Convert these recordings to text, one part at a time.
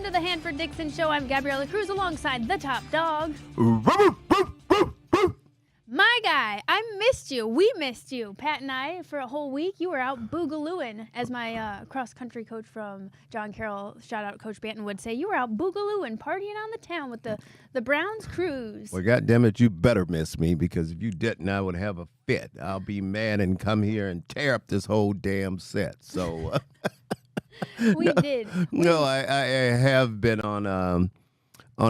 to the Hanford Dixon Show. I'm Gabriella Cruz alongside the top dog. My guy, I missed you. We missed you. Pat and I, for a whole week, you were out boogalooing, as my cross-country coach from John Carroll, shout out Coach Banton, would say. You were out boogalooing, partying on the town with the Browns cruise. Well, goddammit, you better miss me, because if you didn't, I would have a fit. I'll be mad and come here and tear up this whole damn set. So We did. I have been on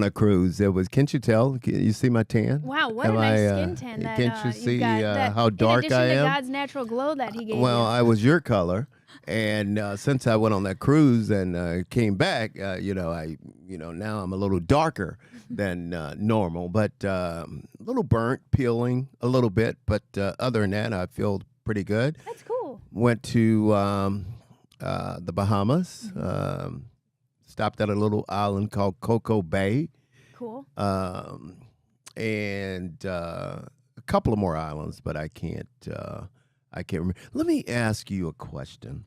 a cruise. It was, can't you tell? You see my tan? Wow, what a nice skin tan that can't you see got, how dark I am? In addition to God's natural glow that he gave you. Well, I was your color, and since I went on that cruise and came back, now I'm a little darker than normal, but a little burnt, peeling a little bit. But other than that, I feel pretty good. That's cool. Went to the Bahamas. Stopped at a little island called Cocoa Bay. Cool. And a couple of more islands, but I can't remember. Let me ask you a question.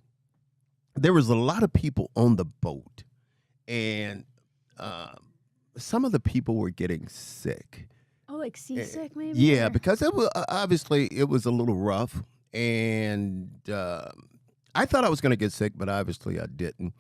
There was a lot of people on the boat, and some of the people were getting sick. Oh, like seasick maybe? Yeah, because it was obviously it was a little rough, and I thought I was going to get sick, but obviously I didn't.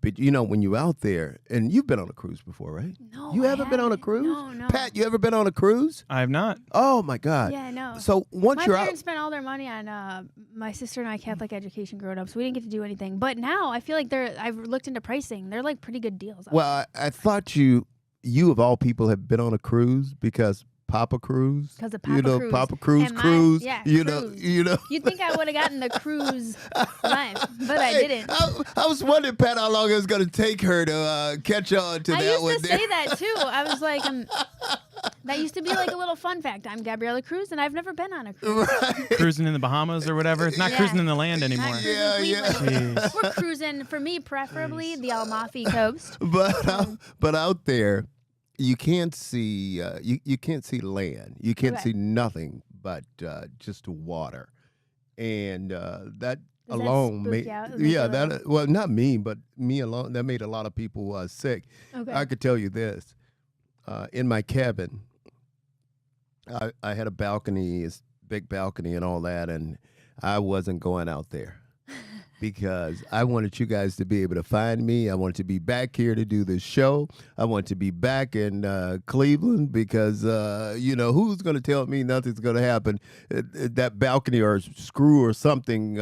But, when you're out there, and you've been on a cruise before, right? No, You haven't been on a cruise? No. Pat, you ever been on a cruise? I have not. Oh, my God. Yeah, no. So once My you're out. parents spent all their money on my sister and I Catholic education growing up, so we didn't get to do anything. But now I feel like I've looked into pricing. They're like pretty good deals. Well, I thought you of all people have been on a cruise because Papa Cruise. Because of Papa Cruise. Papa Cruise And cruise. Yeah, you cruise. know. You'd think I would have gotten the cruise life, but I didn't. I was wondering, Pat, how long it was going to take her to catch on to I that one. used to say that too. I was like, that used to be like a little fun fact. I'm Gabriella Cruz, and I've never been on a cruise. Right. Cruising in the Bahamas or whatever. It's not Yeah. cruising in the land Not anymore. cruising Yeah. Cleveland. Jeez. We're cruising, for me, preferably the Amalfi Coast. But out there, you can't see you can't see land. You can't Okay. see nothing but just water, and that Does that alone spook made you out? Does it make you a little- well, not me, but me alone. That made a lot of people sick. Okay. I could tell you this: in my cabin, I had a balcony, big balcony, and all that, and I wasn't going out there. Because I wanted you guys to be able to find me. I wanted to be back here to do this show. I want to be back in Cleveland because, who's going to tell me nothing's going to happen? That balcony or screw or something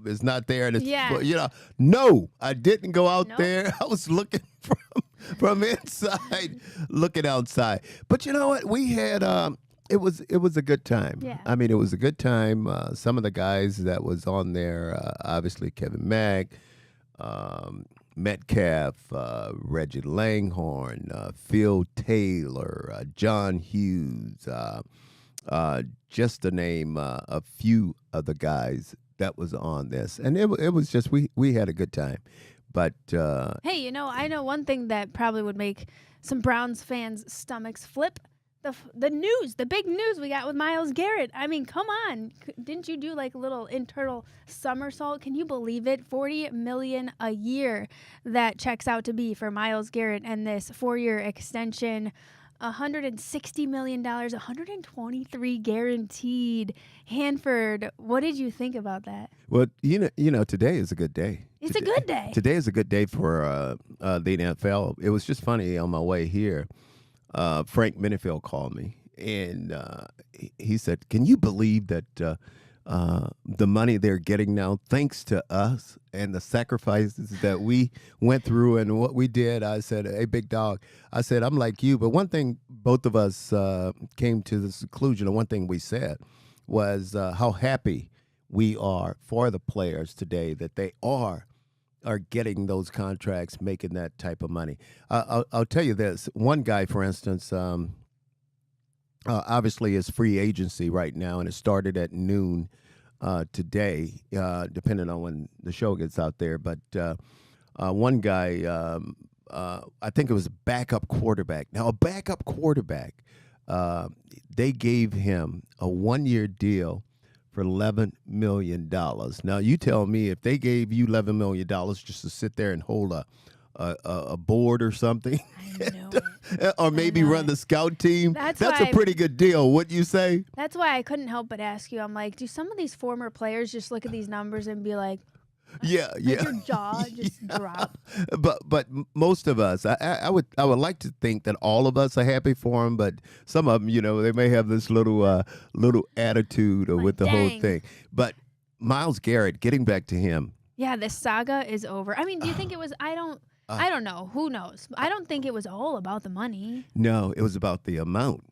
is not there. And it's, Yeah. No, I didn't go out Nope. there. I was looking from inside, looking outside. But you know what? We had... It was a good time. Yeah. I mean, it was a good time. Some of the guys that was on there, obviously Kevin Mack, Metcalf, Reggie Langhorne, Phil Taylor, John Hughes, just to name a few of the guys that was on this. And it was just, we had a good time. But Hey, I know one thing that probably would make some Browns fans' stomachs flip. The big news we got with Myles Garrett. I mean, come on. Didn't you do like a little internal somersault? Can you believe it? $40 million a year that checks out to be for Myles Garrett and this 4-year extension. $160 million, 123 guaranteed. Hanford, what did you think about that? well, today is a good day. It's a good day. Today is a good day for the NFL. It was just funny on my way here. Frank Minifield called me, and he said, "Can you believe that the money they're getting now, thanks to us and the sacrifices that we went through and what we did?" I said, "Hey, big dog," I said, "I'm like you, but one thing both of us came to the conclusion, and one thing we said was how happy we are for the players today that they are getting those contracts, making that type of money." I'll tell you this. One guy, for instance, obviously is free agency right now, and it started at noon today, depending on when the show gets out there. But one guy, I think it was a backup quarterback. Now, a backup quarterback, they gave him a 1-year deal for $11 million. Now, you tell me, if they gave you $11 million just to sit there and hold a board or something, I know it. or maybe know run it. the scout team. That's That's why a pretty good deal. Wouldn't you say? That's why I couldn't help but ask you. I'm like, do some of these former players just look at these numbers and be like, Yeah, yeah. your jaw just drop? But most of us, I would like to think that all of us are happy for him, but some of them, they may have this little attitude Like, with the whole dang. thing. But Myles Garrett, getting back to him, Yeah, this saga is over. I mean, do you think it was? I don't know. Who knows? I don't think it was all about the money. no, it was about the amount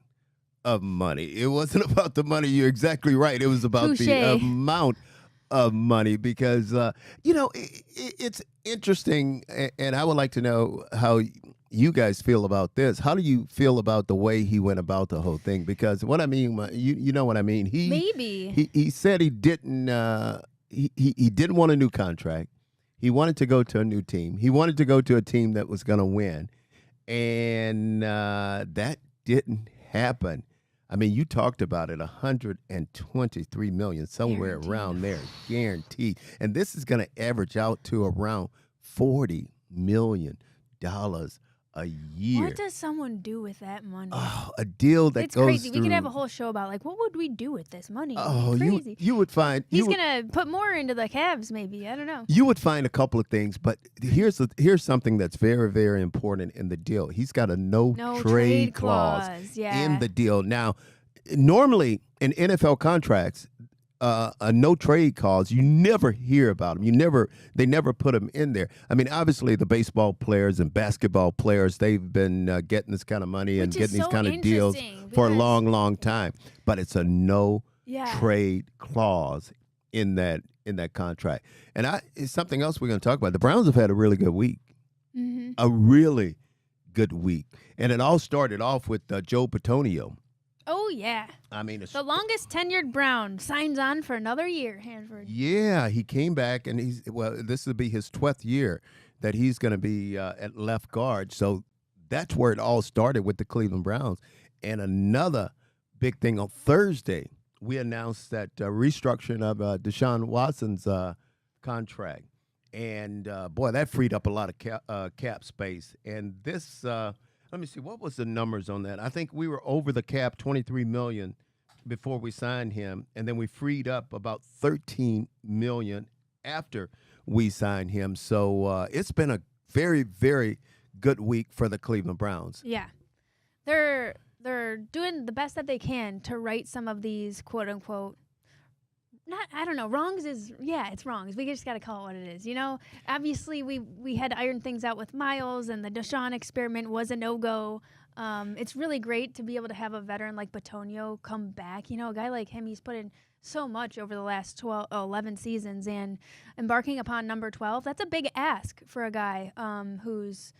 of money. It wasn't about the money. You're exactly right. It was about the Touché. amount of money because it's interesting, and I would like to know how you guys feel about this. How do you feel about the way he went about the whole thing? Because what I mean, you know what I mean. Maybe. He said he didn't he didn't want a new contract. He wanted to go to a new team. He wanted to go to a team that was going to win, and that didn't happen. I mean, you talked about it, $123 million, somewhere Guaranteed. around there, guaranteed. And this is going to average out to around $40 million a year. What does someone do with that money? Oh, a deal that It's goes crazy. through. We could have a whole show about like what would we do with this money? Oh, Crazy. you would find He's you would, gonna put more into the Cavs, maybe. I don't know. you would find a couple of things, but here's something that's very, very important in the deal. He's got a no trade clause Yeah. in the deal. Now, normally in NFL contracts, a no trade clause, you never hear about them. They never put them in there. I mean, obviously the baseball players and basketball players, they've been getting this kind of money and Which is getting these so kind of deals interesting for a because- long, long time. But it's a no Yeah. trade clause in that contract. And it's something else we're going to talk about. The Browns have had a really good week. Mm-hmm. A really good week. And it all started off with Joe Patonio. Oh yeah. I mean, The longest tenured Brown signs on for another year, Hanford. yeah, he came back, and this will be his 12th year that he's going to be at left guard. So that's where it all started with the Cleveland Browns. And another big thing on Thursday, we announced that restructuring of Deshaun Watson's contract. And, boy, that freed up a lot of cap space. And this, let me see, what was the numbers on that? I think we were over the cap, $23 million, before we signed him. And then we freed up about $13 million after we signed him. So it's been a very, very good week for the Cleveland Browns. Yeah. They're doing the best that they can to right some of these quote unquote I don't know. Wrongs is, it's wrongs. We just got to call it what it is. Obviously we had to iron things out with Myles, and the Deshaun experiment was a no-go. It's really great to be able to have a veteran like Batonio come back. A guy like him, he's put in so much over the last 11 seasons, and embarking upon number 12, that's a big ask for a guy who's,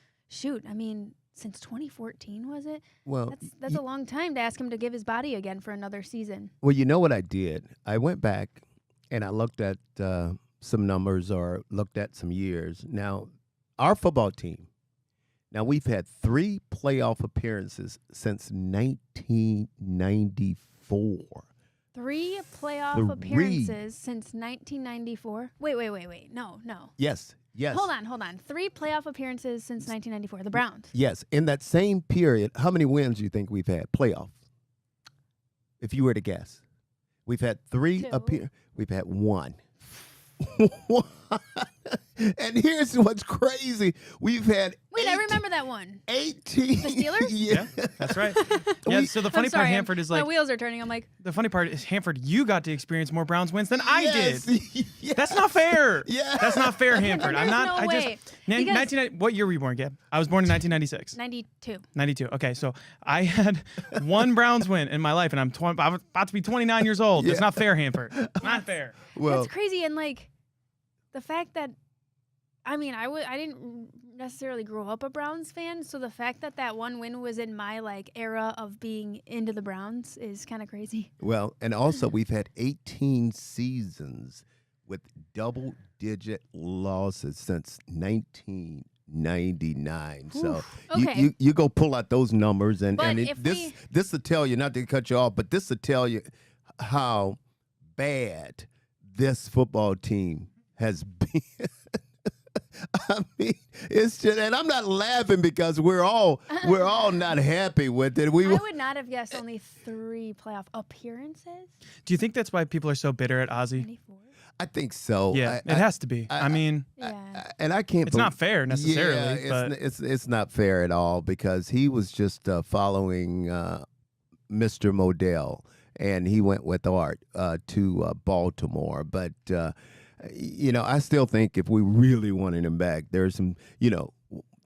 since 2014, was it? Well, That's a long time to ask him to give his body again for another season. Well, you know what I did? I went back and I looked at some numbers or looked at some years. Now, our football team, we've had 3 playoff appearances since 1994. 3 playoff 3. appearances since 1994. Wait. No. Yes. Hold on. 3 playoff appearances since 1994. The Browns. Yes. In that same period, how many wins do you think we've had? Playoff. If you were to guess. We've had 3 2. We've had 1. And here's what's crazy. We've had Wait, I remember that one. 18. The Steelers? Yeah, that's right. Yeah, so the funny I'm sorry, part, Hanford, is my like, wheels are turning. I'm like, the funny part is, Hanford, you got to experience more Browns wins than I did. Yes. That's not fair. Yeah. That's not fair, Hanford. I'm There's not. no I way. just. Because- What year were you born, Gab? I was born in 1996. 92. 92. Okay, so I had 1 Browns win in my life, and I'm about to be 29 years old. It's Yeah. not fair, Hanford. Not fair. Well, That's crazy. And like the fact that, I didn't necessarily grow up a Browns fan, so the fact that that 1 win was in my like era of being into the Browns is kind of crazy. well, and also we've had 18 seasons with double-digit losses since 1999. So Oof. Okay. you go pull out those numbers, and But and if this will tell you, not to cut you off, but this will tell you how bad this football team has been. I mean, it's just, and I'm not laughing because we're all not happy with it. I would not have guessed only 3 playoff appearances. Do you think that's why people are so bitter at Ozzy? 24. I think so. Yeah, it has to be. I mean, and I can't. It's not fair necessarily, but it's not fair at all because he was just following Mr. Modell, and he went with Art to Baltimore. But I still think if we really wanted him back, there's some,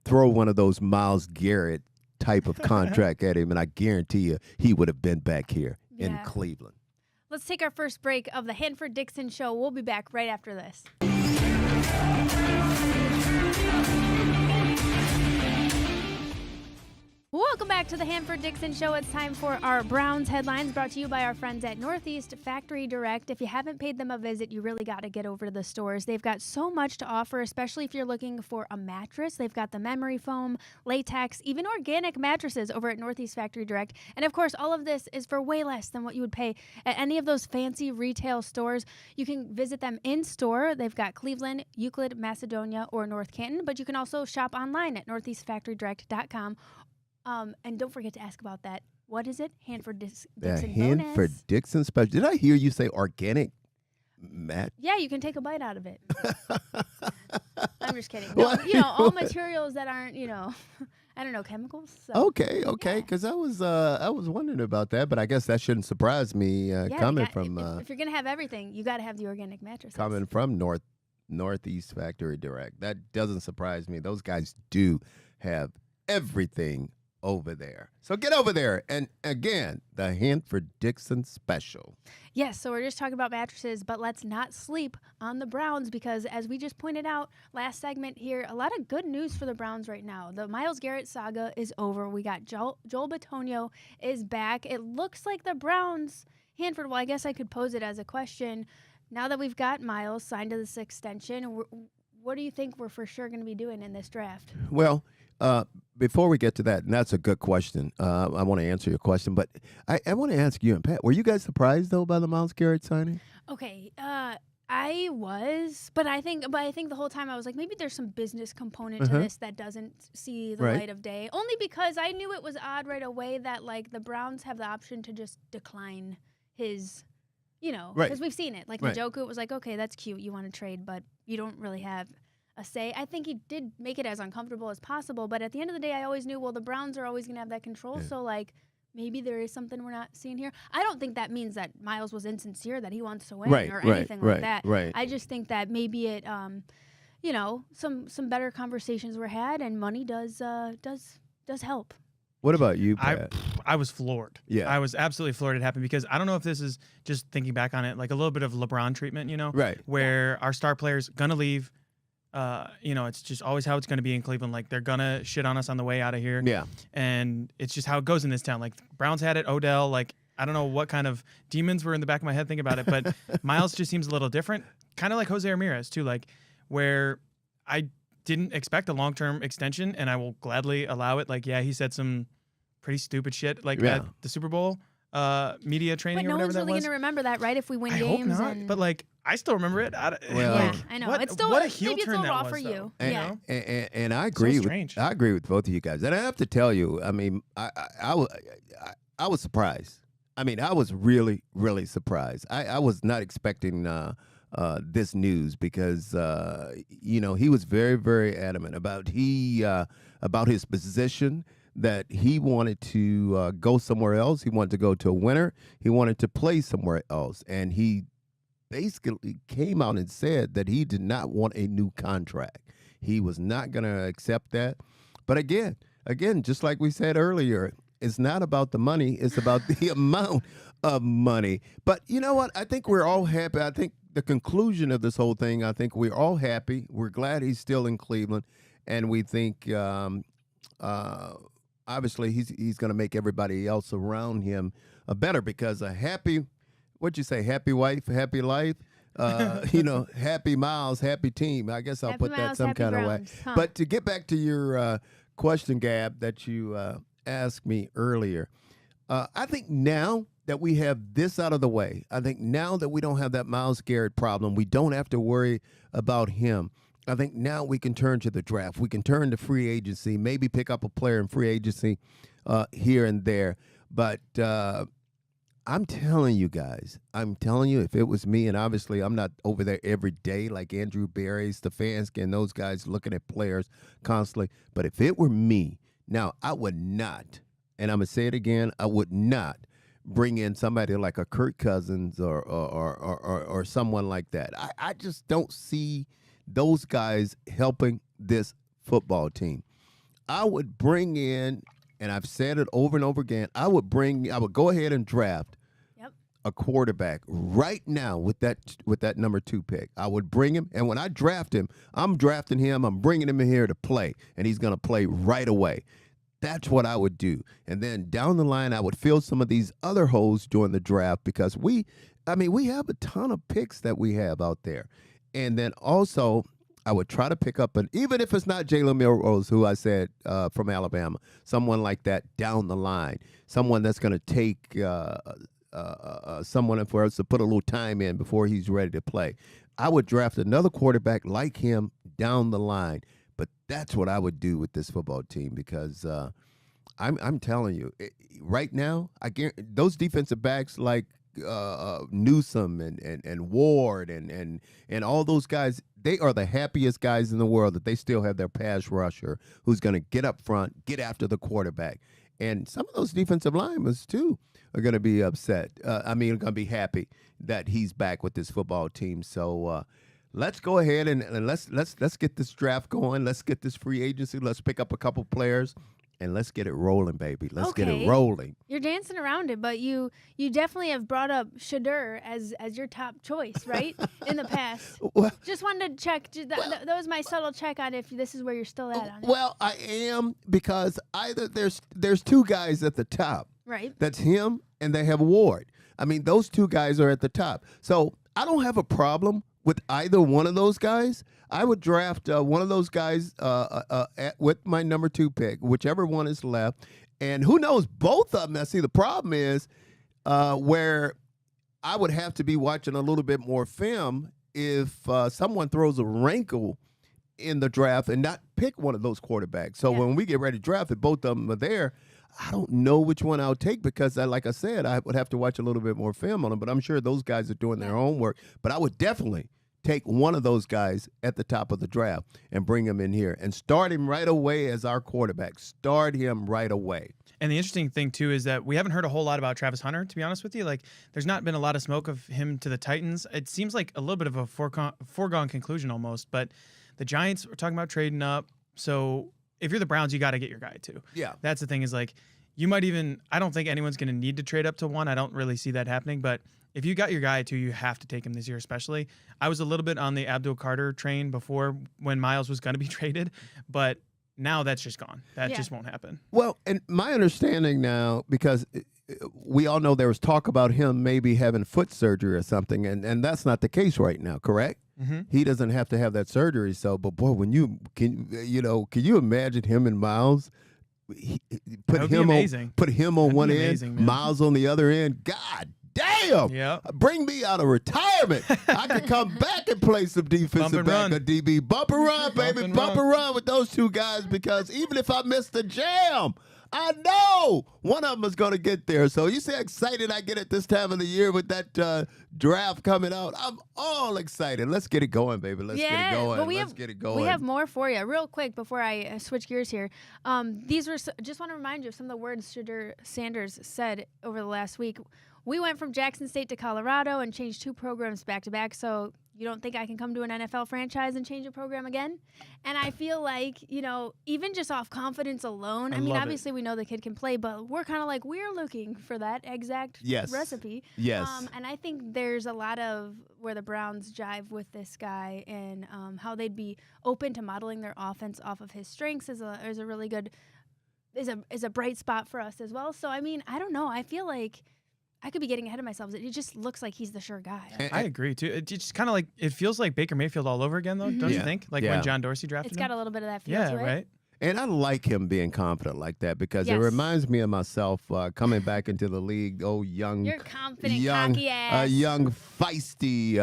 throw one of those Myles Garrett type of contract at him, and I guarantee you he would have been back here in Cleveland. Let's take our first break of the Hanford Dixon Show. We'll be back right after this. Welcome back to the Hanford Dixon Show. It's time for our Browns headlines, brought to you by our friends at Northeast Factory Direct. If you haven't paid them a visit, you really got to get over to the stores. They've got so much to offer, especially if you're looking for a mattress. They've got the memory foam, latex, even organic mattresses over at Northeast Factory Direct. And of course, all of this is for way less than what you would pay at any of those fancy retail stores. You can visit them in store. They've got Cleveland, Euclid, Macedonia, or North Canton, but you can also shop online at northeastfactorydirect.com. And don't forget to ask about that. What is it? Hanford Dixon bonus. Hanford Dixon special. Did I hear you say organic mat? Yeah, you can take a bite out of it. I'm just kidding. No, all materials that aren't, I don't know, chemicals. So. Okay, because I was wondering about that, but I guess that shouldn't surprise me coming from. If you're gonna have everything, you got to have the organic mattresses. Coming from Northeast Factory Direct, that doesn't surprise me. Those guys do have everything over there. So get over there. And again, the Hanford Dixon special. Yes, so we're just talking about mattresses, but let's not sleep on the Browns because as we just pointed out last segment here, a lot of good news for the Browns right now. The Myles Garrett saga is over. We got Joel Bitonio is back. It looks like the Browns, Hanford, well, I guess I could pose it as a question. Now that we've got Myles signed to this extension, what do you think we're for sure going to be doing in this draft? Well, before we get to that, and that's a good question. I want to answer your question, but I want to ask you and Pat, were you guys surprised though by the Myles Garrett signing? Okay, I was, but I think the whole time I was like, maybe there's some business component to this that doesn't see the light of day. Only because I knew it was odd right away that like the Browns have the option to just decline his, because we've seen it. Like Njoku, it was like, okay, that's cute, you want to trade, but you don't really have a say. I think he did make it as uncomfortable as possible, but at the end of the day, I always knew, well, the Browns are always going to have that control, so like maybe there is something we're not seeing here. I don't think that means that Myles was insincere, that he wants to win or anything like that. Right. I just think that maybe it, some better conversations were had, and money does help. What about you, Pat? I was floored. Yeah. I was absolutely floored it happened because I don't know if this is just thinking back on it, like a little bit of LeBron treatment, Right. Where our star player's going to leave. It's just always how it's going to be in Cleveland. Like, they're going to shit on us on the way out of here. Yeah. And it's just how it goes in this town. Like, Browns had it, Odell. Like, I don't know what kind of demons were in the back of my head thinking about it, but Myles just seems a little different. Kind of like Jose Ramirez, too, like, where I didn't expect a long-term extension, and I will gladly allow it. Like, yeah, he said some pretty stupid shit, like at the Super Bowl media training or whatever that was. But no one's really going to remember that, right, if we win games? I hope not, but, like, I still remember it. I know. It's still what a heel maybe turn it's a little that raw was, for you. And I agree. I agree with both of you guys. And I have to tell you, I mean, I was surprised. I mean, I was really, really surprised. I was not expecting this news because he was very, very adamant about his position, that he wanted to go somewhere else. He wanted to go to a winner. He wanted to play somewhere else, and he basically came out and said that he did not want a new contract. He was not going to accept that. But again, just like we said earlier, it's not about the money. It's about the amount of money. But you know what? I think we're all happy. I think the conclusion of this whole thing, I think we're all happy. We're glad he's still in Cleveland. And we think, obviously, he's going to make everybody else around him better, because a happy, what'd you say, happy wife, happy life? Happy Myles, happy team. I guess I'll happy put that Myles, some kind of way. Huh. But to get back to your question, Gab, that you asked me earlier, I think now that we have this out of the way, I think now that we don't have that Myles Garrett problem, we don't have to worry about him. I think now we can turn to the draft. We can turn to free agency, maybe pick up a player in free agency here and there. But I'm telling you guys, if it was me, and obviously I'm not over there every day like Andrew Berry, Stefanski, and those guys looking at players constantly. But if it were me, now I would not, and I'm going to say it again, I would not bring in somebody like a Kirk Cousins or someone like that. I just don't see those guys helping this football team. I would bring in, and I've said it over and over again, I would go ahead and draft a quarterback right now with that number 2 pick. I would bring him, and when I draft him, I'm drafting him, I'm bringing him in here to play, and he's going to play right away. That's what I would do. And then down the line, I would fill some of these other holes during the draft because we have a ton of picks that we have out there. And then also, I would try to pick up even if it's not Jalen Milroe, who I said from Alabama, someone like that down the line, someone that's going to take someone for us to put a little time in before he's ready to play. I would draft another quarterback like him down the line. But that's what I would do with this football team because I'm telling you, right now, I guarantee those defensive backs like Newsome and Ward and all those guys, they are the happiest guys in the world that they still have their pass rusher who's going to get up front, get after the quarterback. And some of those defensive linemen, too, are going to be upset. Going to be happy that he's back with this football team. So, let's go ahead and let's get this draft going. Let's get this free agency. Let's pick up a couple players and let's get it rolling, baby. Let's get it rolling. You're dancing around it, but you definitely have brought up Shadur as your top choice, right? In the past. Well, just wanted to check. That was my subtle check on if this is where you're still at on it. Well, I am because either there's 2 guys at the top. Right. That's him and they have Ward. I mean, those 2 guys are at the top. So I don't have a problem with either one of those guys. I would draft one of those guys with my number 2 pick, whichever one is left. And who knows, both of them. Now, see, the problem is where I would have to be watching a little bit more film if someone throws a wrinkle in the draft and not pick one of those quarterbacks. So when we get ready to draft, if both of them are there, I don't know which one I'll take because, like I said, I would have to watch a little bit more film on them. But I'm sure those guys are doing their homework. But I would definitely take one of those guys at the top of the draft and bring him in here and start him right away as our quarterback. Start him right away. And the interesting thing, too, is that we haven't heard a whole lot about Travis Hunter, to be honest with you. Like, there's not been a lot of smoke of him to the Titans. It seems like a little bit of a foregone conclusion almost. But the Giants are talking about trading up. So if you're the Browns, you got to get your guy, too. Yeah. That's the thing is, like, you might even – I don't think anyone's going to need to trade up to 1. I don't really see that happening. But if you got your guy, too, you have to take him this year especially. I was a little bit on the Abdul Carter train before when Myles was going to be traded. But now that's just gone. That just won't happen. Well, and my understanding now, because we all know there was talk about him maybe having foot surgery or something, and that's not the case right now, correct? Mm-hmm. He doesn't have to have that surgery. So, but boy, when can you imagine him and Myles? Put him on one end, man. Myles on the other end. God damn! Yeah. Bring me out of retirement. I could come back and play some defensive back or DB. Bump and run, baby. Bump and run with those 2 guys because even if I miss the jam, I know one of them is going to get there. So you see how excited I get at this time of the year with that draft coming out. I'm all excited. Let's get it going, baby. Let's get it going. Let's get it going. We have more for you. Real quick before I switch gears here. These were just want to remind you of some of the words Shadur Sanders said over the last week. We went from Jackson State to Colorado and changed 2 programs back to back. So you don't think I can come to an NFL franchise and change a program again? And I feel like, even just off confidence alone, I mean, obviously we know the kid can play, but we're kind of like, we're looking for that exact recipe. Yes. And I think there's a lot of where the Browns jive with this guy and how they'd be open to modeling their offense off of his strengths is a really good, is a bright spot for us as well. So, I mean, I don't know. I feel like I could be getting ahead of myself. It just looks like he's the sure guy. I agree, too. It's just kind of like, it feels like Baker Mayfield all over again, though, don't you think? Like when John Dorsey drafted him? It's got a little bit of that feel to it. Right. And I like him being confident like that because it Yes. reminds me of myself coming back into the league. Oh, You're confident, cocky ass. young, feisty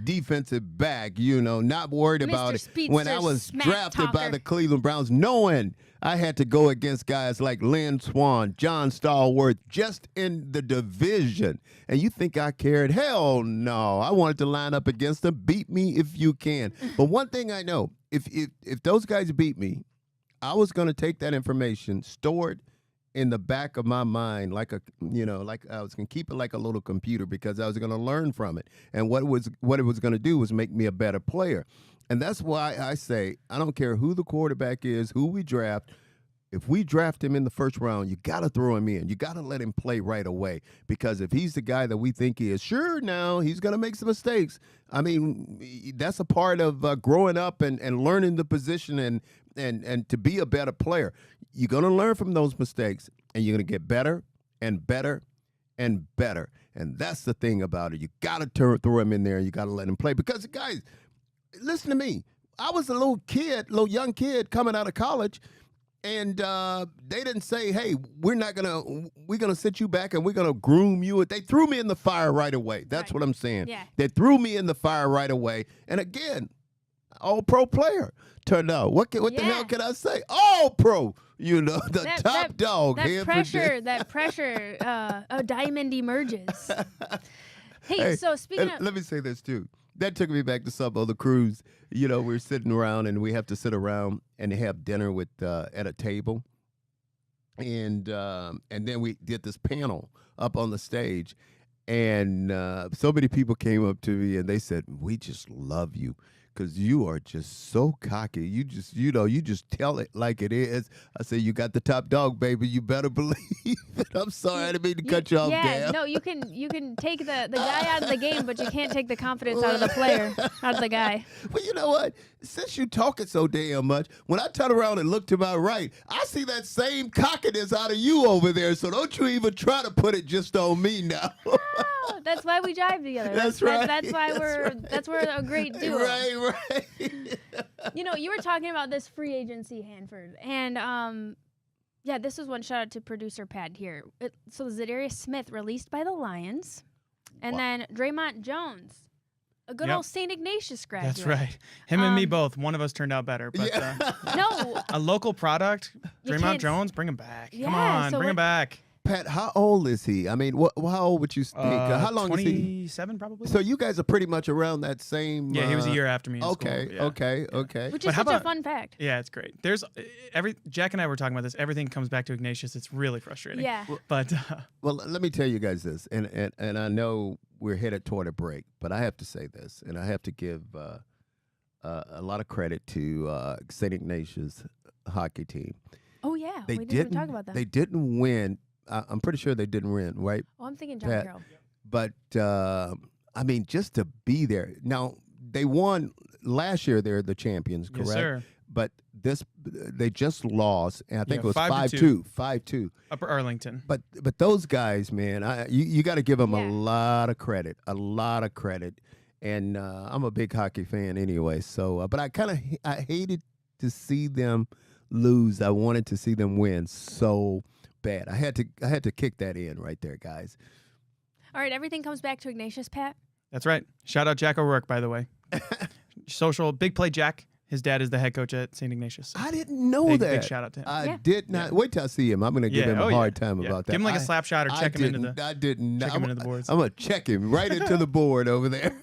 defensive back. Not worried about it. Speedster, When I was smack drafted by talker. the Cleveland Browns, knowing I had to go against guys like Lynn Swann, John Stallworth, just in the division. And you think I cared? Hell no. I wanted to line up against them. Beat me if you can. But one thing I know, if those guys beat me, I was going to take that information, store it in the back of my mind, like I was going to keep it like a little computer because I was going to learn from it. And what it was going to do was make me a better player. And that's why I say I don't care who the quarterback is, who we draft. If we draft him in the first round, you got to throw him in. You got to let him play right away because if he's the guy that we think he is, sure, now he's going to make some mistakes. I mean, that's a part of growing up and learning the position and to be a better player. You're going to learn from those mistakes, and you're going to get better and better and better. And that's the thing about it. You got to throw him in there, and you got to let him play because, guys, listen to me. I was a little young kid coming out of college. And they didn't say, "Hey, we're gonna sit you back and we're gonna groom you." They threw me in the fire right away. That's what I'm saying. Yeah. They threw me in the fire right away. And again, all-pro player turned out. What the hell can I say? All pro. Top dog. That pressure, a diamond emerges. Hey, so speaking of, let me say this too. That took me back to some other cruise. We're sitting around and we have to sit around and have dinner with at a table. And then we did this panel up on the stage. And so many people came up to me and they said, "We just love you because you are just so cocky. You just tell it like it is." I said, "You got the top dog, baby. You better believe it." I'm sorry, I didn't mean to cut you off, Gab. No, you can take the guy out of the game, but you can't take the confidence out of the player, out of the guy. Well, you know what? Since you talking so damn much, when I turn around and look to my right, I see that same cockiness out of you over there. So don't you even try to put it just on me now. Oh, that's why we jive together. That's right. That's we're a great duo. Right. You were talking about this free agency, Hanford, and this is one shout out to producer Pat here. So Zadarius Smith released by the Lions, and then Draymond Jones, a good old St. Ignatius graduate. That's right. Him and me both. One of us turned out better. But No, a local product, You Draymond can't- Jones, bring him back. Yeah, Come on, so bring him back. Pat, how old is he? I mean, how old would you think? How long is he? 27 probably. So you guys are pretty much around that same. Yeah, he was a year after me in Okay, school. Yeah. okay. which But is how such a about- fun fact. Yeah, it's great. There's Jack and I were talking about this. Everything comes back to Ignatius. It's really frustrating. Yeah. But Well, let me tell you guys this, and I know we're headed toward a break, but I have to say this, and I have to give a lot of credit to St. Ignatius hockey team. Oh yeah, They we didn't even talk about that. They didn't win. I'm pretty sure they didn't win, right? Oh, I'm thinking John Pat. Carroll. But I mean, just to be there. Now they won last year. They're the champions, correct? yes, sir. But they just lost, and I think Yeah, it was 5-2. 5-2. Upper Arlington. But those guys, man, you got to give them Yeah. a lot of credit, And I'm a big hockey fan anyway. So, but I hated to see them lose. I wanted to see them win so bad. I had to kick that in right there, guys. All right, everything comes back to Ignatius, Pat. That's right. Shout out Jack O'Rourke, by the way. Social big play Jack. His dad is the head coach at St. Ignatius. I didn't know Big, that. big shout out to him. I did not. Wait till I see him. I'm going to give him a hard time about that. Give him like a slap shot or check him into the. I didn't. check him into the boards. I'm going to check him right into the board over there.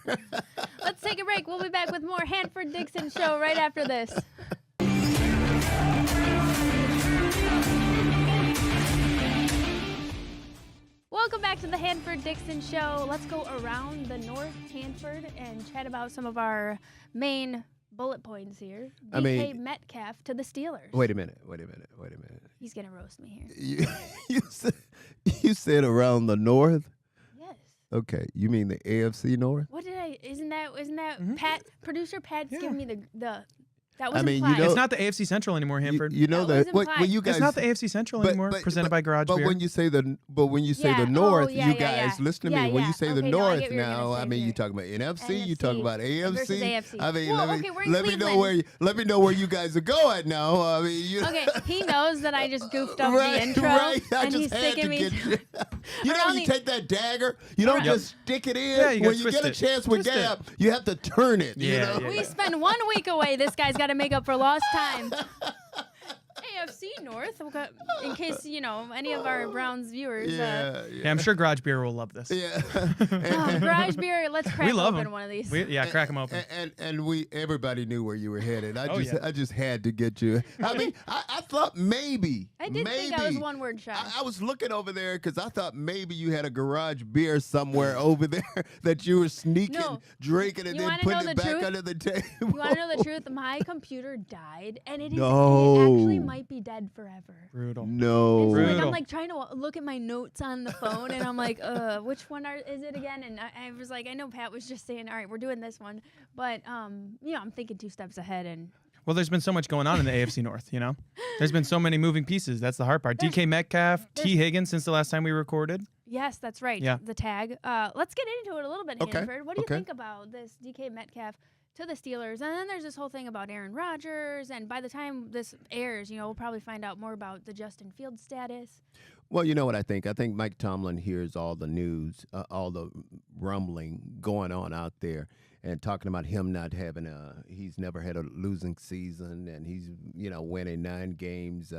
Let's take a break. We'll be back with more Hanford Dixon show right after this. Welcome back to the Hanford Dixon show. Let's go around the North Hanford and chat about some of our main bullet points here. I mean- DK Metcalf to the Steelers. Wait a minute. He's gonna roast me here. You said around the North? Yes. Okay. You mean the AFC North? What did I? Isn't that Mhm. Pat? Producer Pat's Yeah. giving me the That was I mean, implied. It's not the AFC Central anymore, Hanford. You know That that was when you implied. guys It's not the AFC Central anymore, presented by Garage but Beer. when you say the Yeah. North, Yeah, you yeah, guys yeah. listen to Yeah, me. When yeah. you say the Okay, no, I North get what you're gonna now, say I mean here. you talk about NFC, you talk about versus AFC. AFC. I mean, Well, okay, we're in let me know Cleveland. let me know where you guys are going now. I mean, you Okay, he knows that I just goofed up right, the intro, right. I and just he's had sticking to me. get you. You know, Around you the- take that dagger. You don't Yep. just stick it in. Yeah, you gotta when you twist get a it. chance with Twist it. Gab, you have to turn it. you Yeah, know? yeah. We spend 1 week away. This guy's got to make up for lost time. AFC North, in case any of our Browns viewers. Yeah, Yeah, I'm sure Garage Beer will love this. yeah. Garage Beer. Let's crack We love open 'em. one of these. Crack them open. And everybody knew where you were headed. Oh, yeah. I just had to get you. I mean, I thought maybe. I did think I was 1 word shy. I was looking over there because I thought maybe you had a Garage Beer somewhere over there that you were sneaking, No. drinking, and You then wanna putting know it the back truth? under the table. You want to know the truth? My computer died, and it No. actually might be dead forever. Brutal. No. And so, Brutal. I'm like trying to look at my notes on the phone, and I'm like, which one is it again? And I was like, I know Pat was just saying, all right, we're doing this one, but I'm thinking 2 steps ahead, and Well, there's been so much going on in the AFC North, There's been so many moving pieces. That's the hard part. DK Metcalf, T. Higgins since the last time we recorded. yes, that's right. Yeah. The tag. Let's get into it a little bit, Okay, Hanford. What do you okay. think about this DK Metcalf to the Steelers? And then there's this whole thing about Aaron Rodgers, and by the time this airs, we'll probably find out more about the Justin Fields status. Well, you know what I think? I think Mike Tomlin hears all the news, all the rumbling going on out there, and talking about him not having he's never had a losing season, and he's, winning 9 games.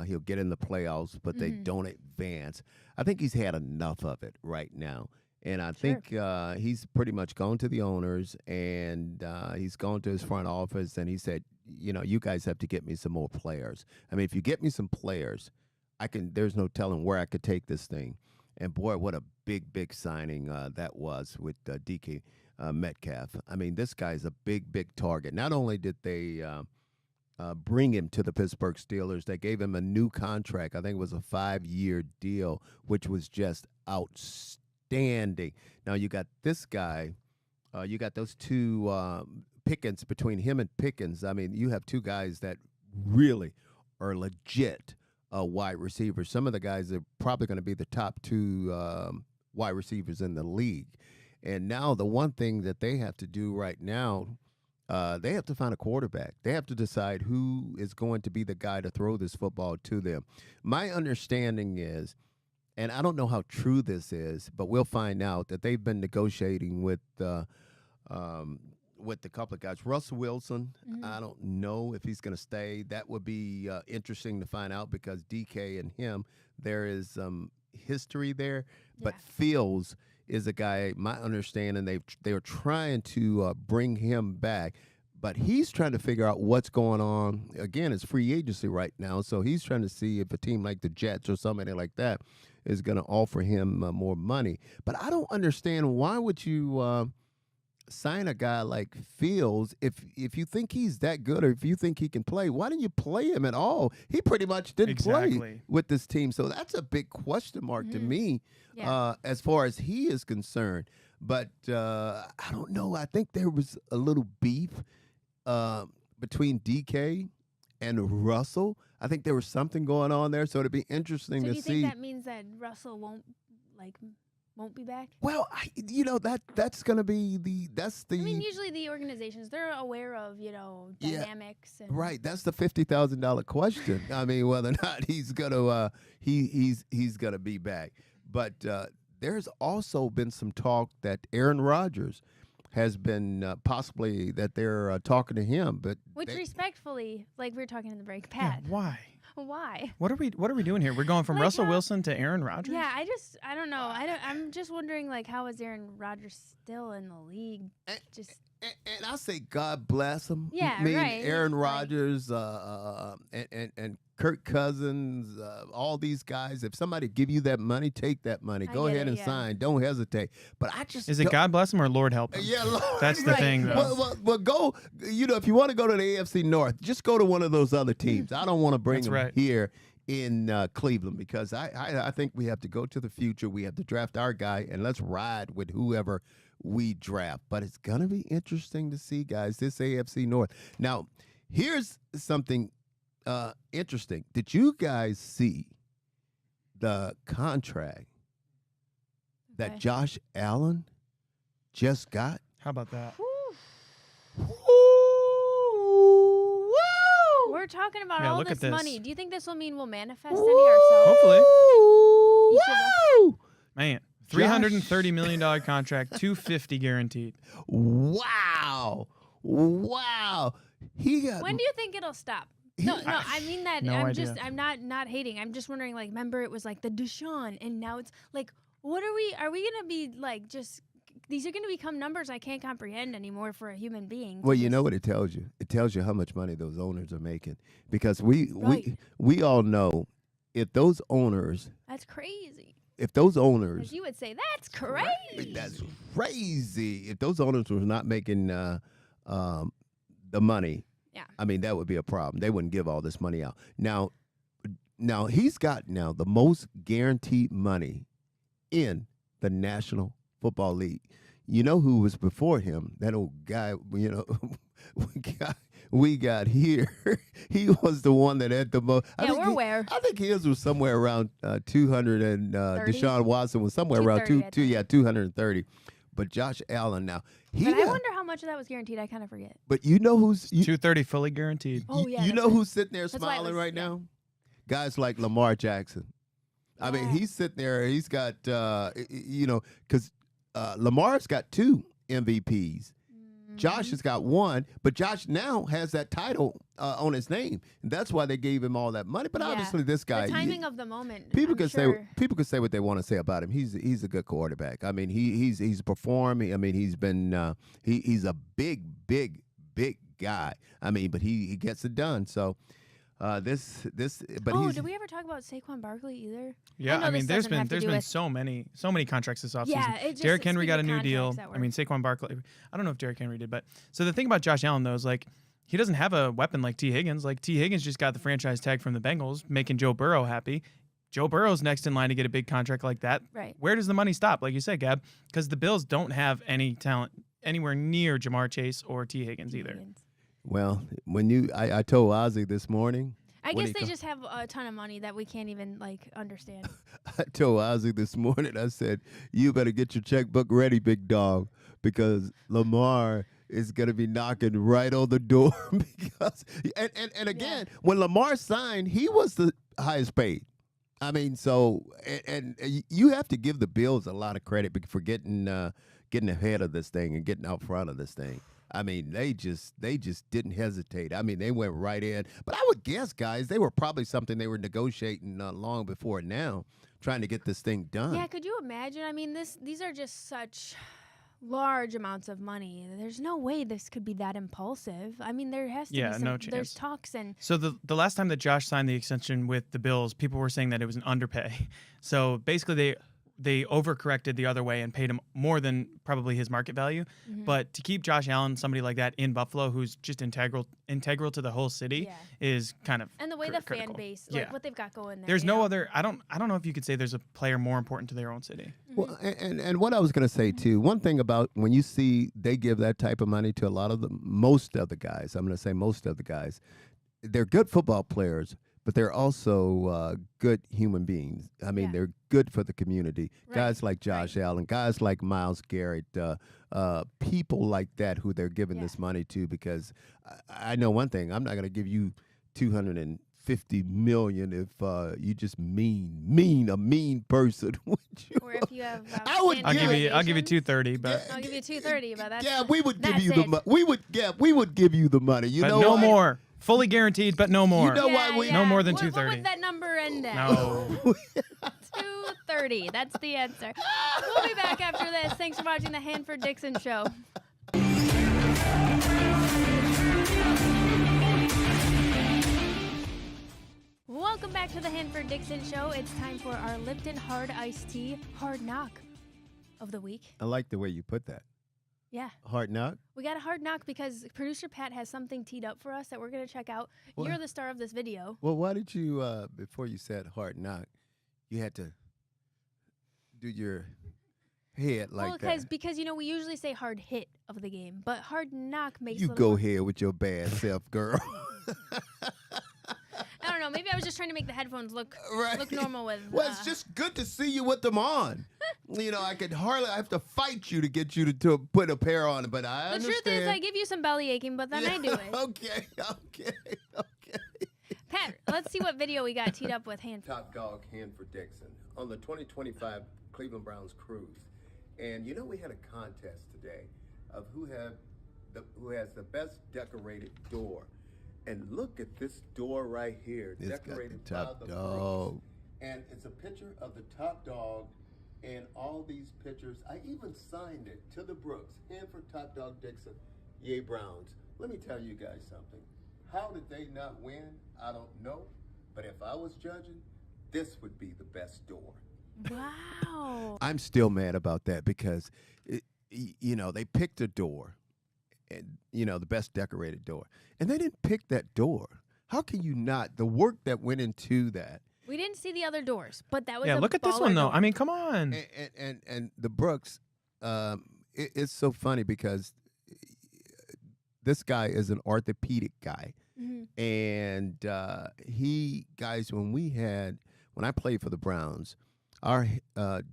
He'll get in the playoffs, but they don't advance. I think he's had enough of it right now. And I think he's pretty much gone to the owners, and he's gone to his front office, and he said, you guys have to get me some more players. I mean, if you get me some players, there's no telling where I could take this thing. And boy, what a big signing that was with DK Metcalf. I mean, this guy's a big target. Not only did they bring him to the Pittsburgh Steelers, they gave him a new contract. I think it was a 5-year deal, which was just outstanding. Now you got this guy, you got those 2 Pickens. Between him and Pickens, I mean, you have 2 guys that really are legit wide receivers. Some of the guys are probably going to be the top 2 wide receivers in the league. And now the one thing that they have to do right now, they have to find a quarterback. They have to decide who is going to be the guy to throw this football to them. My understanding is, and I don't know how true this is, but we'll find out, that they've been negotiating with a couple of guys. Russell Wilson, I don't know if he's going to stay. That would be interesting to find out, because DK and him, there is some history there. But Fields is a guy, my understanding, they are trying to bring him back. But he's trying to figure out what's going on. Again, it's free agency right now, so he's trying to see if a team like the Jets or somebody like that is going to offer him more money. But I don't understand, why would you sign a guy like Fields if you think he's that good, or if you think he can play? Why didn't you play him at all? He pretty much didn't play with this team, so that's a big question mark to me as far as he is concerned. But I don't know. I think there was a little beef between DK and Russell. I think there was something going on there, so it'd be interesting to see. So do you think that means that Russell won't be back? Well, that's going to be that's the. I mean, usually the organizations, they're aware of dynamics. And Right, that's the $50,000 question. I mean, whether or not he's gonna he's gonna be back. But there's also been some talk that Aaron Rodgers has been possibly that they're talking to him. But respectfully, like we were talking in the break, Pat. Yeah, why? Why? What are we doing here? We're going from Russell Wilson to Aaron Rodgers? Yeah, I don't know. I'm just wondering, like, how is Aaron Rodgers still in the league? And I say God bless him. Yeah, I mean, right. Aaron Rodgers and Kirk Cousins, all these guys. If somebody give you that money, take that money. Go ahead and sign. Don't hesitate. But is it God bless him or Lord help him? Yeah, Lord, that's the thing, though. Well, go. If you want to go to the AFC North, just go to one of those other teams. I don't want to bring them here in Cleveland, because I think we have to go to the future. We have to draft our guy, and let's ride with whoever we draft. But it's going to be interesting to see, guys, this AFC North. Now, Here's something interesting. Did you guys see the contract that Okay. Josh Allen just got? How about that? We're talking about Yeah, all look this at this. money. Do you think this will mean we'll manifest any ourselves? Hopefully. Each of us? Man, $330 million contract, $250 guaranteed. Wow. He got When do you think it'll stop? No, I mean that. No idea. I'm not hating. I'm just wondering, like, remember it was like the Deshaun, and now it's like, what are we gonna be like? Just these are gonna become numbers I can't comprehend anymore for a human being. Well, you know what it tells you? It tells you how much money those owners are making, because we Right. we all know if those owners, That's crazy. if those As owners, you would say, that's crazy. that's crazy. If those owners were not making the money, Yeah. I mean, that would be a problem. They wouldn't give all this money out. Now he's got now the most guaranteed money in the National Football League. You know who was before him? That old guy, you know, we got here. He was the one that had the most. Yeah, we're aware. I think his was somewhere around 200, and 30? Deshaun Watson was somewhere around 230, I think. 230. But Josh Allen now, But I wonder how much of that was guaguaranteed. I kind of forget. But you know who's $230 fully guaranteed. Oh, yeah, you that's know right. who's sitting there That's why it smiling was- right yeah. now? Guys like Lamar Jackson. I mean, Yeah. he's sitting there. He's got, because Lamar's got 2 MVPs. Josh has got 1, but Josh now has that title on his name, and that's why they gave him all that money. But Yeah. obviously, this guy, The timing of the moment. people I'm can sure. say what they want to say about him. He's a good quarterback. I mean, he's performed. I mean, he's been he's a big guy. I mean, but he gets it done. So this but Oh, he's did we ever talk about Saquon Barkley either? Yeah, know I mean, this there's doesn't have been to do with- so many contracts this offseason. Yeah, it just Derrick Henry speaking got a of new deal. contracts that I mean, Saquon Barkley. I don't know if Derrick Henry did, but so the thing about Josh Allen though is like he doesn't have a weapon like T. Higgins. Like T. Higgins just got the franchise tag from the Bengals, making Joe Burrow happy. Joe Burrow's next in line to get a big contract like that. Right. Where does the money stop? Like you said, Gab, because the Bills don't have any talent anywhere near Jamar Chase or T. Higgins either. Higgins. well. When I told Ozzy this morning. I when guess he they just have a ton of money that we can't even like understand. I told Ozzy this morning, I said, you better get your checkbook ready, big dog, because Lamar is going to be knocking right on the door. Because and again, when Lamar signed, he was the highest paid. I mean, so, and you have to give the Bills a lot of credit for getting ahead of this thing and getting out front of this thing. I mean, they just didn't hesitate. I mean, they went right in. But I would guess, guys, they were probably something they were negotiating long before now, trying to get this thing done. Yeah, could you imagine? I mean, these are just such large amounts of money. There's no way this could be that impulsive. I mean, there has to be some, no there's chance. talks and So the last time that Josh signed the extension with the Bills, people were saying that it was an underpay. So basically they overcorrected the other way and paid him more than probably his market value. Mm-hmm. But to keep Josh Allen, somebody like that in Buffalo, who's just integral to the whole city, Yeah. is kind of and the way the critical. fan base, like Yeah. what they've got going there. There's you no know? other. I don't know if you could say there's a player more important to their own city. Well, and what I was going to say too, one thing about when you see they give that type of money to most of the guys, I'm going to say most of the guys, they're good football players, but they're also good human beings. I mean, Yeah. they're good for the community. Right, Guys like Josh Allen, guys like Myles Garrett, people like that who they're giving Yeah. this money to, because I know one thing, I'm not going to give you $250 million if you just a mean person. Would you? Or if you have, I would I'll give you allegations. $230, but I'll give you 230, but that's Yeah, we would give that's you the it. money. We would give you the money. You but know no what? more. Fully guaranteed, but no more. know why we- No more than What 230. would that number end at? No. 230. That's the answer. We'll be back after this. Thanks for watching the Hanford Dixon Show. Welcome back to the Hanford Dixon Show. It's time for our Lipton Hard Iced Tea Hard Knock of the week. I like the way you put that. Yeah. Hard knock. We got a hard knock because producer Pat has something teed up for us that we're going to check out. What? You're the star of this video. Well, why did you before you said hard knock, you had to do your head like that. Because we usually say hard hit of the game, but hard knock makes You a little go more- ahead with your bad self, girl. I don't know. Maybe I was just trying to make the headphones look Right. normal with. Well, it's just good to see you with them on. I have to fight you to get you to put a pair on, but I the understand. truth is, I give you some belly aching, but then I do it. Okay. Pat, let's see what video we got teed up with Hanford. Top dog Hanford Dixon on the 2025 Cleveland Browns cruise. And we had a contest today of who has the best decorated door. And look at this door right here, decorated by the dog. Brooks. And it's a picture of the top dog and all these pictures. I even signed it to the Brooks. Hanford Top Dog Dixon, yay Browns. Let me tell you guys something. How did they not win? I don't know. But if I was judging, this would be the best door. Wow. I'm still mad about that because, they picked a door, and the best decorated door, and they didn't pick that door. How can you not? The work that went into that. We didn't see the other doors, but that was look at this one though. door. I mean, come on. And the Brooks, it's so funny because this guy is an orthopedic guy, Mm-hmm. and when I played for the Browns, our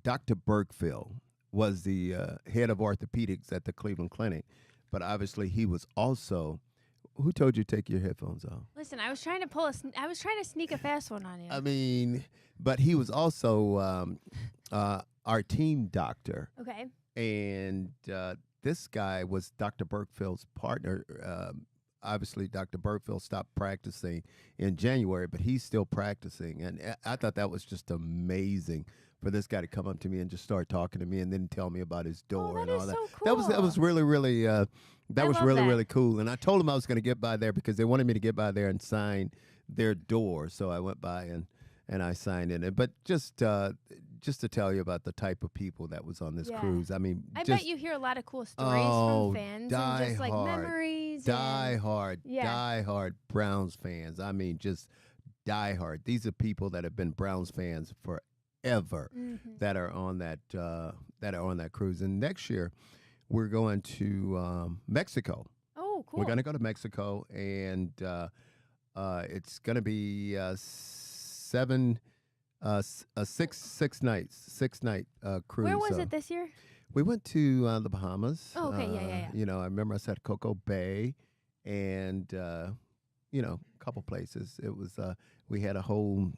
Dr. Burkeville was the head of orthopedics at the Cleveland Clinic, but obviously he was also. Who told you to take your headphones off? Listen, I was trying to sneak a fast one on you. I mean, but he was also our team doctor. Okay. And this guy was Dr. Burkeville's partner. Obviously, Dr. Burkeville stopped practicing in January, but he's still practicing. And I thought that was just amazing for this guy to come up to me and just start talking to me and then tell me about his door and all that. So cool. That was really, really really cool. And I told him I was going to get by there because they wanted me to get by there and sign their door. So I went by and I signed in it. But just to tell you about the type of people that was on this cruise. I mean, I bet you hear a lot of cool stories from fans and just like memories. Die hard Browns fans. I mean, just die hard. These are people that have been Browns fans forever that are on that cruise. And next year we're going to Mexico. Oh, cool. We're going to go to Mexico, and it's going to be six night cruise. Where was it this year? We went to the Bahamas. Oh, okay, yeah. I remember I said Cocoa Bay, and a couple places. It was we had a whole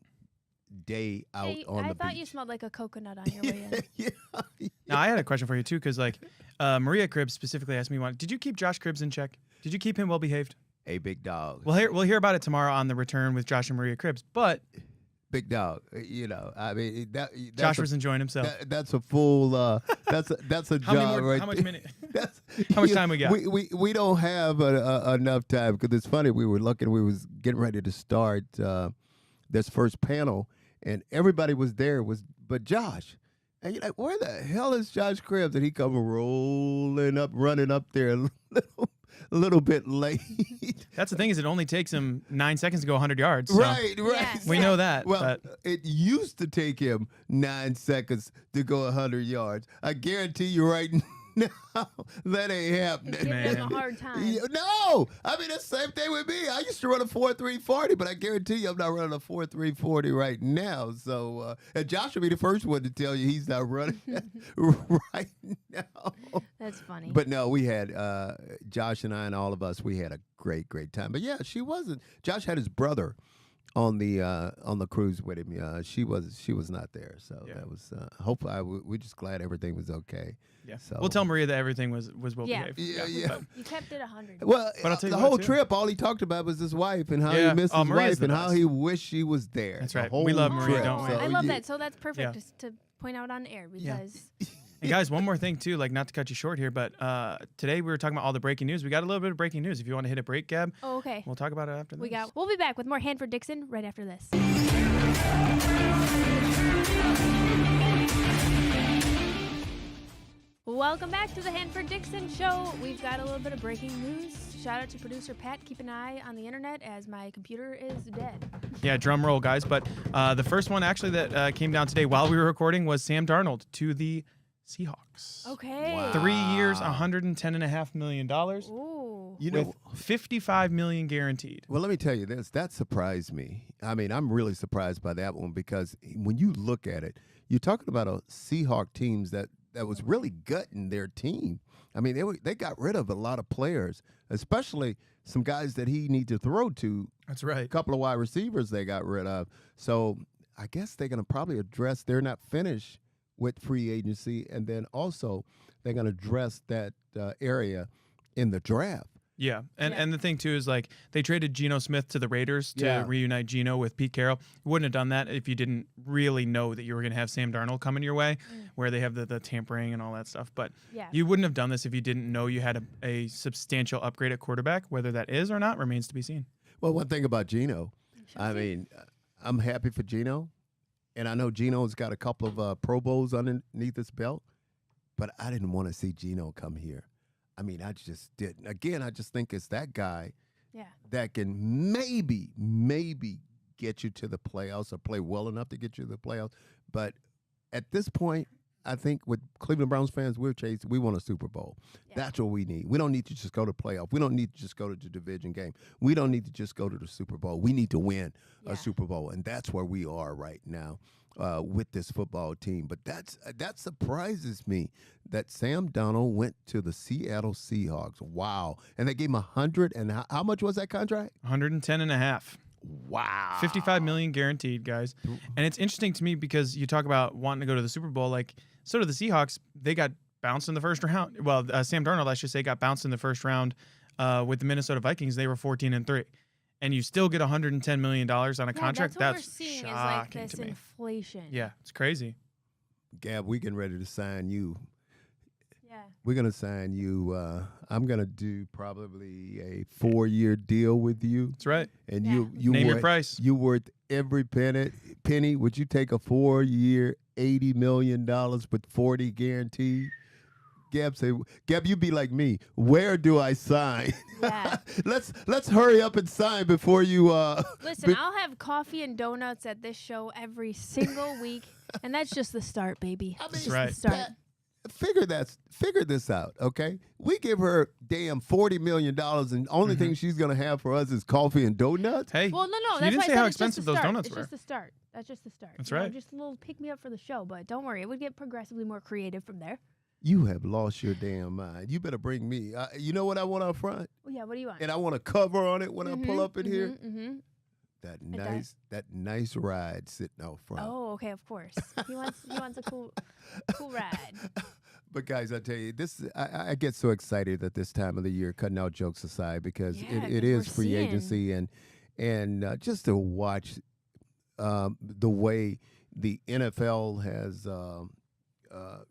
day out on the beach. I thought you smelled like a coconut on your way in. Yeah. Now I had a question for you too, because Maria Cribbs specifically asked me, did you keep Josh Cribbs in check? Did you keep him well behaved? A big dog. We'll hear about it tomorrow on the return with Josh and Maria Cribbs. But big dog. I mean, Josh was enjoying himself. That's a full. That's a job, right? How much minute? How much time we got? We don't have enough time because it's funny. We were looking. We was getting ready to start this first panel, and everybody was there. But Josh, and you're like, where the hell is Josh Cribbs? And he come running up there a little bit late. That's the thing, is it only takes him 9 seconds to go 100 yards. So Right. Yes. we know that. Well, but it used to take him 9 seconds to go 100 yards. I guarantee you right now that ain't happening. Giving him a Man. hard time. No, I mean, it's the same thing with me. I used to run a 4.340, but I guarantee you I'm not running a 4.340 right now. So, and Josh will be the first one to tell you he's not running right now. That's funny. But no, we had Josh and I and all of us. We had a great time. But yeah, she wasn't. Josh had his brother on the cruise with him. She was not there. So that was. Hopefully, we're just glad everything was okay. yeah, So we'll tell Maria that everything was well Yeah. behaved. Yeah. but- You kept it 100. Well, But I'll tell you the what, whole too. trip, all he talked about was his wife and how Yeah. he missed Oh, his Maria's wife the and how best. he wished she was there. That's the right. whole We love Maria, trip. don't we? I love yeah. that. So that's perfect Yeah. to point out on air Yeah. because And guys, one more thing too, not to cut you short here, but today we were talking about all the breaking news. We got a little bit of breaking news. If you want to hit a break, Gab, oh, okay. we'll talk about it after this. We'll be back with more Hanford Dixon right after this. Welcome back to the Hanford Dixon Show. We've got a little bit of breaking news. Shout out to producer Pat. Keep an eye on the internet as my computer is dead. Yeah, drum roll, guys. But the first one actually that came down today while we were recording was Sam Darnold to the Seahawks. Okay. Wow. 3 years, $110.5 million. Ooh. You with know, $55 million guaranteed. well, let me tell you this. That surprised me. I mean, I'm really surprised by that one because when you look at it, you're talking about a Seahawk teams that was really gutting their team. I mean, they got rid of a lot of players, especially some guys that he need to throw to. That's right. A couple of wide receivers they got rid of. So I guess they're going to probably address. They're not finished with free agency, and then also they're going to address that area in the draft. Yeah. And the thing, too, is like they traded Geno Smith to the Raiders to reunite Geno with Pete Carroll. You wouldn't have done that if you didn't really know that you were going to have Sam Darnold coming your way, where they have the tampering and all that stuff. But you wouldn't have done this if you didn't know you had a substantial upgrade at quarterback. Whether that is or not remains to be seen. Well, one thing about Geno, I mean, I'm happy for Geno, and I know Geno's got a couple of Pro Bowls underneath his belt, but I didn't want to see Geno come here. I mean, I just didn't. Again, I just think it's that guy that can maybe get you to the playoffs or play well enough to get you to the playoffs. But at this point, I think with Cleveland Browns fans, we want a Super Bowl. Yeah. That's what we need. We don't need to just go to playoff. We don't need to just go to the division game. We don't need to just go to the Super Bowl. We need to win a Super Bowl, and that's where we are right now with this football team. But that surprises me that Sam Darnold went to the Seattle Seahawks. Wow. And they gave him 100, and how much was that contract? 110.5. Wow. $55 million guaranteed, guys. And it's interesting to me because you talk about wanting to go to the Super Bowl. Like, so do the Seahawks. They got bounced in the first round. Well, Sam Darnold, I should say, got bounced in the first round with the Minnesota Vikings. They were 14-3. And you still get $110 million on a contract. That's what That's we're seeing shocking is like this to me. inflation. Yeah, it's crazy. Gab, we getting ready to sign you. Yeah. We're going to sign you. I'm going to do probably a 4-year deal with you. That's right. And Yeah. you Name your worth- price. You worth every penny. Would you take a 4-year, $80 million with 40 guaranteed? Gab, you be like me. Where do I sign? Yeah. let's hurry up and sign before you. Listen, I'll have coffee and donuts at this show every single week, and that's just the start, baby. I mean, It's just right. the start. Pat, figure this out, okay? We give her damn $40 million, and only thing she's gonna have for us is coffee and donuts. Hey, Well, no, you that's didn't why say I said how it's just expensive the those start. donuts It's were. just the start. That's just the start. That's You know, right. just a little pick me up for the show, but don't worry, it would get progressively more creative from there. You have lost your damn mind. You better bring me. You know what I want out front, Well, yeah, what do you want? and I want a cover on it when I pull up in here. Mm-hmm. That nice ride sitting out front. Oh, okay, of course. He wants a cool ride. But guys, I tell you, I get so excited at this time of the year, cutting out jokes aside, because Yeah, it 'cause is we're free seeing- agency, and just to watch the way the NFL has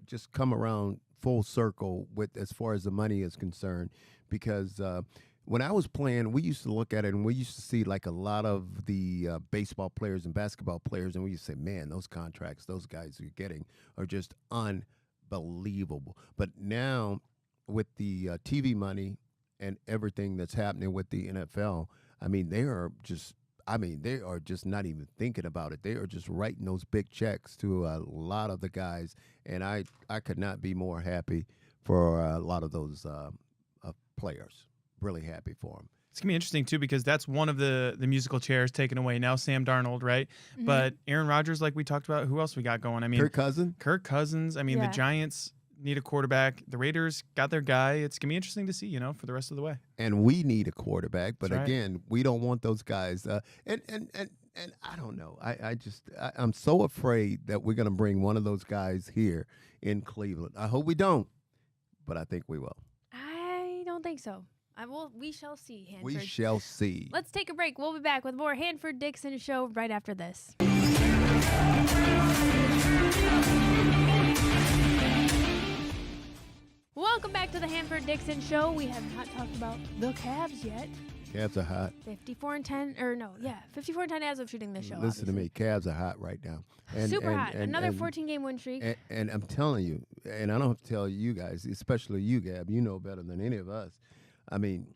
just come around full circle with as far as the money is concerned, because when I was playing, we used to look at it and we used to see like a lot of the baseball players and basketball players, and we used to say, man, those contracts those guys are getting are just unbelievable. But now with the TV money and everything that's happening with the NFL, I mean, they are just not even thinking about it. They are just writing those big checks to a lot of the guys, and I could not be more happy for a lot of those players. Really happy for them. It's going to be interesting, too, because that's one of the musical chairs taken away. Now Sam Darnold, right? Mm-hmm. But Aaron Rodgers, like we talked about, who else we got going? I mean, Kirk Cousins. I mean, Yeah. the Giants need a quarterback. The Raiders got their guy. It's going to be interesting to see, for the rest of the way. And we need a quarterback, but That's right. again, we don't want those guys. And I don't know. I'm so afraid that we're going to bring one of those guys here in Cleveland. I hope we don't, but I think we will. I don't think so. We shall see, Hanford. We shall see. Let's take a break. We'll be back with more Hanford Dixon show right after this. Welcome back to the Hanford Dixon show. We have not talked about the Cavs yet. Cavs are hot. 54-10, 54-10 as of shooting this show. Listen to me. Cavs are hot right now. Super hot. Another 14-game win streak. And I'm telling you, and I don't have to tell you guys, especially you, Gab, you know better than any of us. I mean,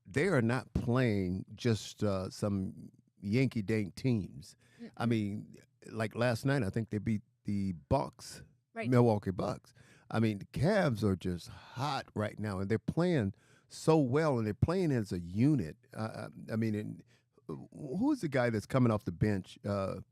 they are not playing just some Yankee-dank teams. I mean, like last night, I think they beat the Bucks Right. Milwaukee Bucks. I mean, the Cavs are just hot right now, and they're playing so well, and they're playing as a unit. I mean, who's the guy that's coming off the bench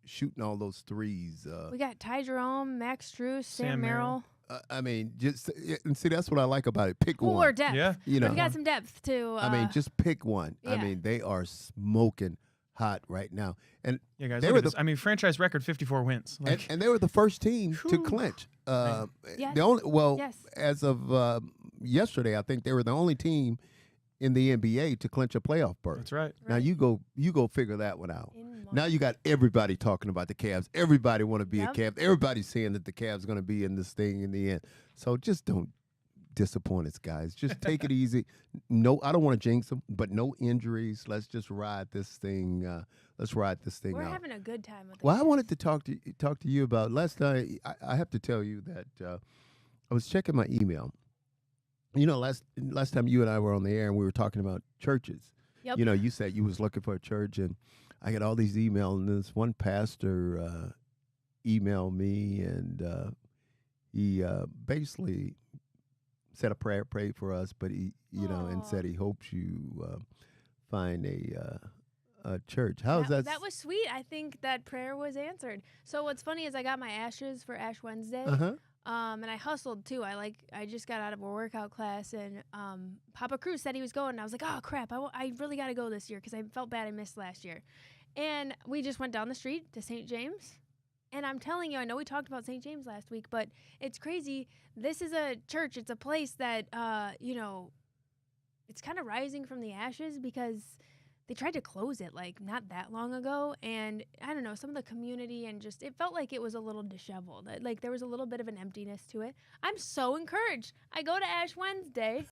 shooting all those threes? We got Ty Jerome, Max Strus, Sam Sam Merrill. I mean, just and see, that's what I like about it. Pick Well, one. or depth. Yeah. You know, We got some depth too. I mean, just pick one. I yeah. mean, they are smoking hot right now, and Yeah, guys, They look were at this. I mean, franchise record 54 wins. Like, and they were the first team to Whew. clinch. Yes. The only Yes. as of yesterday, I think they were the only team in the NBA to clinch a playoff berth. that's right. Now Right. you go figure that one out. In Now you got everybody talking about the Cavs. Everybody want to be Yep. a Cavs. Everybody's saying that the Cavs are going to be in this thing in the end. So just don't disappoint us, guys. Just take it easy. No, I don't want to jinx them, but no injuries. Let's just ride this thing. Let's ride this thing We're out. having a good time with it. Well, I wanted to talk to you about last night. I have to tell you that I was checking my email. You know, last time you and I were on the air and we were talking about churches. Yep. You know, you said you was looking for a church, and I got all these emails, and this one pastor emailed me, and he basically said a prayer, prayed for us, but he, you know, and Aw. said he hopes you find a church. How's that? That was sweet. I think that prayer was answered. So what's funny is I got my ashes for Ash Wednesday. Uh-huh. And I hustled too. I just got out of a workout class, and Papa Cruz said he was going. And I was like, oh crap, I really got to go this year because I felt bad I missed last year. And we just went down the street to St. James. And I'm telling you, I know we talked about St. James last week, but it's crazy. This is a church. It's a place that, you know, it's kind of rising from the ashes because they tried to close it like not that long ago. And I don't know, some of the community and just, it felt like it was a little disheveled. Like there was a little bit of an emptiness to it. I'm so encouraged. I go to Ash Wednesday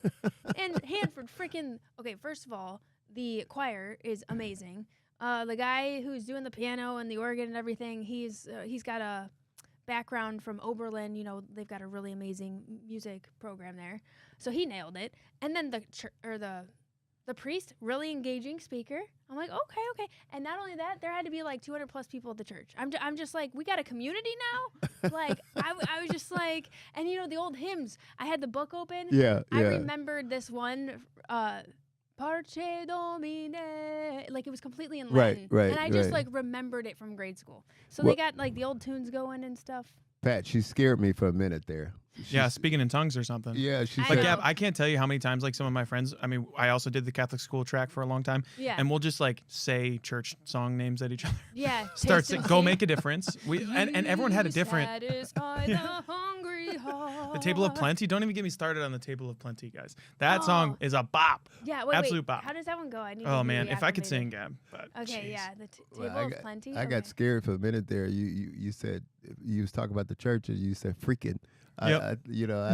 and Hanford freaking, okay, first of all, the choir is amazing. The guy who's doing the piano and the organ and everything, he's got a background from Oberlin. You know, they've got a really amazing music program there. So he nailed it. And then the priest, really engaging speaker. I'm like, okay. And not only that, there had to be like 200 plus people at the church. I'm just like, we got a community now? Like, I was just like, and you know, the old hymns. I had the book open. Yeah. I remembered this one, Parce Domine, like it was completely in Latin. Right, and I just right. like remembered it from grade school. So Well- they got like the old tunes going and stuff. Pat, she scared me for a minute there. Yeah, speaking in tongues or something. Yeah, she I said. Like, know. Gab, I can't tell you how many times, like, some of my friends, I mean, I also did the Catholic school track for a long time, Yeah. and we'll just, like, say church song names at each other. Yeah. Start taste and go see. make a difference. And everyone had a You different. satisfy the hungry heart. The Table of Plenty. Don't even get me started on the Table of Plenty, guys. That Oh. song is a bop. Yeah, wait, Absolute bop. How does that one go? I need to Oh hear man, the if I could acclimated. sing, Gab. But Okay, jeez. yeah, the Well, Table of Plenty. I got scared for a minute there. You said you was talking about the church and you said freaking. Yep. I didn't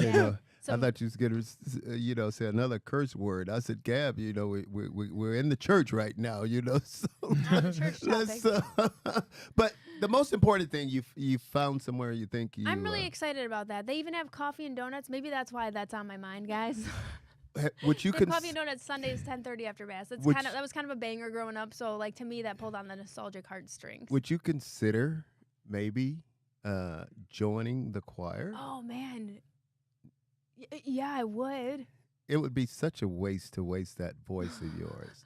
Yeah. know. I Some- thought you was gonna, say another curse word. I said, Gab, we're in the church right now, so Not a church topic. but the most important thing you found somewhere you think you. I'm really excited about that. They even have coffee and donuts. Maybe that's why that's on my mind, guys. Which you They can. have coffee and donuts Sundays 10:30 after mass. That was kind of a banger growing up. So like to me that pulled on the nostalgic heartstrings. Would you consider maybe joining the choir? Oh man. Yeah, I would. It would be such a waste to waste that voice of yours.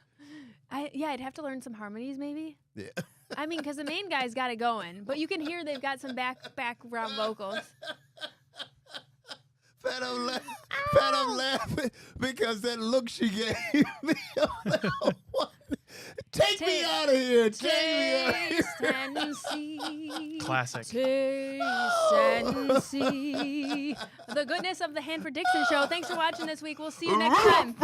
I'd have to learn some harmonies maybe. Yeah. I mean, because the main guy's got it going, but you can hear they've got some background vocals. Fat, I'm laughing because that look she gave me. Take me out of here. Take me out of here. Taste and see. Classic. Taste and see the goodness of the Hanford Dixon Show. Thanks for watching this week. We'll see you next time.